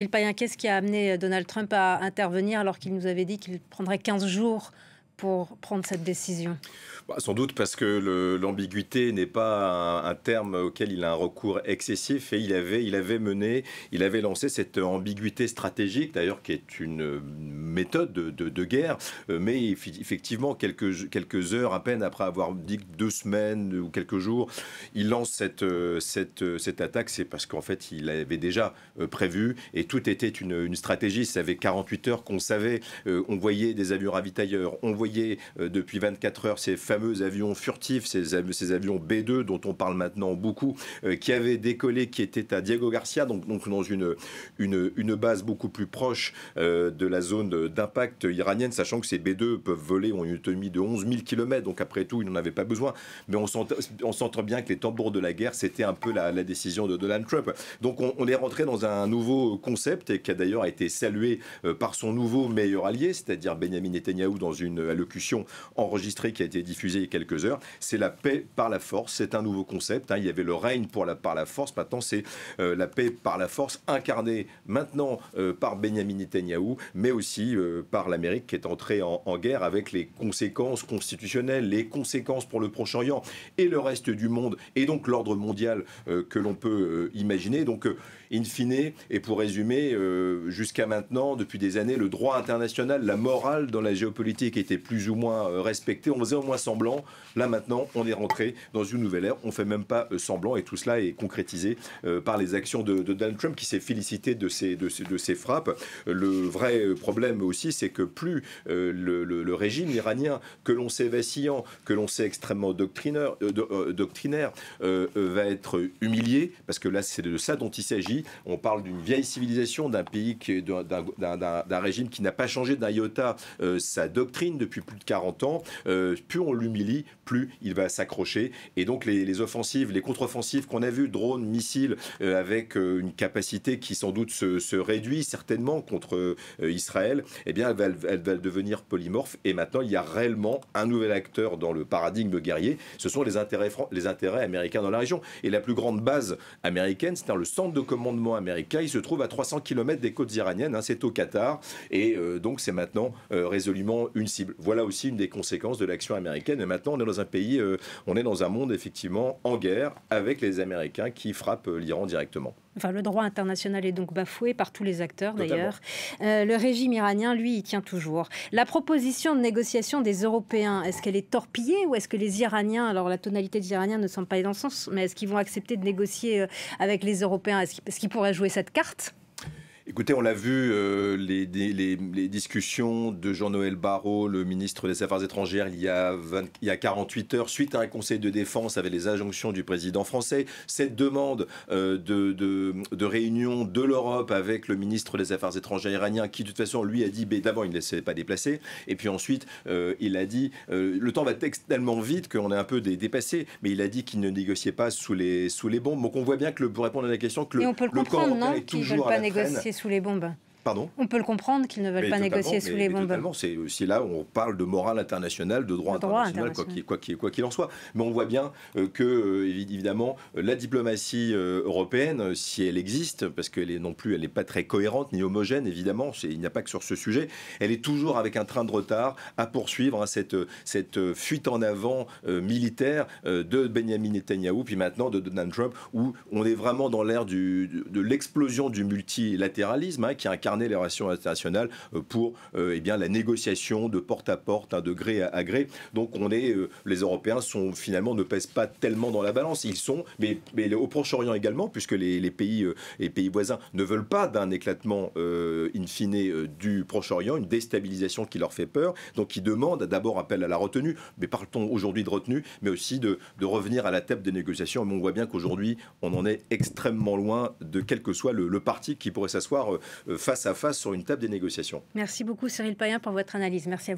Cyril Payen, qu'est-ce qui a amené Donald Trump à intervenir alors qu'il nous avait dit qu'il prendrait 15 jours pour prendre cette décision? Sans doute parce que l'ambiguïté n'est pas un terme auquel il a un recours excessif et il avait lancé cette ambiguïté stratégique, d'ailleurs qui est une méthode de guerre, mais effectivement quelques heures à peine après avoir dit que 2 semaines ou quelques jours, il lance cette attaque. C'est parce qu'en fait il avait déjà prévu et tout était une stratégie. Ça fait 48 heures qu'on savait, on voyait des avions ravitailleurs, on voyait depuis 24 heures ces fameux avions furtifs, ces avions B2 dont on parle maintenant beaucoup, qui avaient décollé, qui étaient à Diego Garcia, donc dans une base beaucoup plus proche de la zone d'impact iranienne, sachant que ces B2 peuvent voler, ont une autonomie de 11 000 km, donc après tout, ils n'en avaient pas besoin. Mais on s'entend bien que les tambours de la guerre, c'était un peu la décision de Donald Trump. Donc on est rentré dans un nouveau concept et qui a d'ailleurs été salué par son nouveau meilleur allié, c'est-à-dire Benyamin Netanyahou, dans une allocution enregistrée qui a été diffusée il y a quelques heures. C'est la paix par la force, c'est un nouveau concept. Il y avait le règne par la force, maintenant c'est la paix par la force, incarnée maintenant par Benyamin Netanyahou, mais aussi par l'Amérique qui est entrée en guerre, avec les conséquences constitutionnelles, les conséquences pour le Proche-Orient et le reste du monde, et donc l'ordre mondial que l'on peut imaginer. Donc, in fine, et pour résumer, jusqu'à maintenant, depuis des années, le droit international, la morale dans la géopolitique était plus ou moins respectée. On faisait au moins semblant. Là, maintenant, on est rentré dans une nouvelle ère. On ne fait même pas semblant, et tout cela est concrétisé par les actions de Donald Trump, qui s'est félicité de ces frappes. Le vrai problème aussi, c'est que plus le régime iranien, que l'on sait vacillant, que l'on sait extrêmement doctrinaire, va être humilié, parce que là, c'est de ça dont il s'agit. On parle d'une vieille civilisation, d'un pays, d'un régime qui n'a pas changé d'un iota sa doctrine depuis plus de 40 ans. Plus on l'humilie, plus il va s'accrocher. Et donc les offensives, les contre-offensives qu'on a vues, drones, missiles, avec une capacité qui sans doute se réduit certainement contre Israël, eh bien elle va devenir polymorphe. Et maintenant, il y a réellement un nouvel acteur dans le paradigme guerrier. Ce sont les intérêts américains dans la région. Et la plus grande base américaine, c'est le centre de commandement américain. Il se trouve à 300 km des côtes iraniennes. C'est au Qatar. Et donc, c'est maintenant résolument une cible. Voilà aussi une des conséquences de l'action américaine. Et maintenant, on est dans un pays, on est dans un monde effectivement en guerre avec les Américains qui frappent l'Iran directement. Enfin, le droit international est donc bafoué par tous les acteurs d'ailleurs. Le régime iranien, lui, il tient toujours. La proposition de négociation des Européens, est-ce qu'elle est torpillée ou est-ce que les Iraniens, alors la tonalité des Iraniens ne semble pas aller dans ce sens, mais est-ce qu'ils vont accepter de négocier avec les Européens? Est-ce qu'ils pourraient jouer cette carte? Écoutez, on l'a vu, les discussions de Jean-Noël Barrot, le ministre des Affaires étrangères, il y a 48 heures, suite à un conseil de défense avec les injonctions du président français. Cette demande de réunion de l'Europe avec le ministre des Affaires étrangères iranien, qui de toute façon, lui, a dit, d'abord, il ne laissait pas déplacer, et puis ensuite, il a dit, le temps va tellement vite qu'on est un peu dépassé, mais il a dit qu'il ne négociait pas sous les bombes. Donc on voit bien que, pour répondre à la question, que on peut le comprendre, non, est toujours à la traîne. Sous les bombes. Pardon ? On peut le comprendre qu'ils ne veulent pas négocier sous les bombes. Totalement, c'est aussi là où on parle de morale internationale, de droit international, quoi qu'il en soit. Mais on voit bien que, évidemment, la diplomatie européenne, si elle existe, parce qu'elle est non plus, elle n'est pas très cohérente ni homogène, évidemment, il n'y a pas que sur ce sujet, elle est toujours avec un train de retard à poursuivre cette fuite en avant militaire de Benyamin Netanyahou, puis maintenant de Donald Trump, où on est vraiment dans l'ère de l'explosion du multilatéralisme, qui incarne les relations internationales pour la négociation de porte à porte, de gré à gré. Donc les Européens finalement ne pèsent pas tellement dans la balance. Ils sont, mais au Proche-Orient également, puisque les pays voisins ne veulent pas d'un éclatement in fine du Proche-Orient, une déstabilisation qui leur fait peur. Donc ils demandent d'abord appel à la retenue, mais parlons aujourd'hui de retenue, mais aussi de revenir à la table des négociations. Mais on voit bien qu'aujourd'hui, on en est extrêmement loin de quel que soit le parti qui pourrait s'asseoir face à face sur une table des négociations. Merci beaucoup Cyril Payen pour votre analyse. Merci à vous.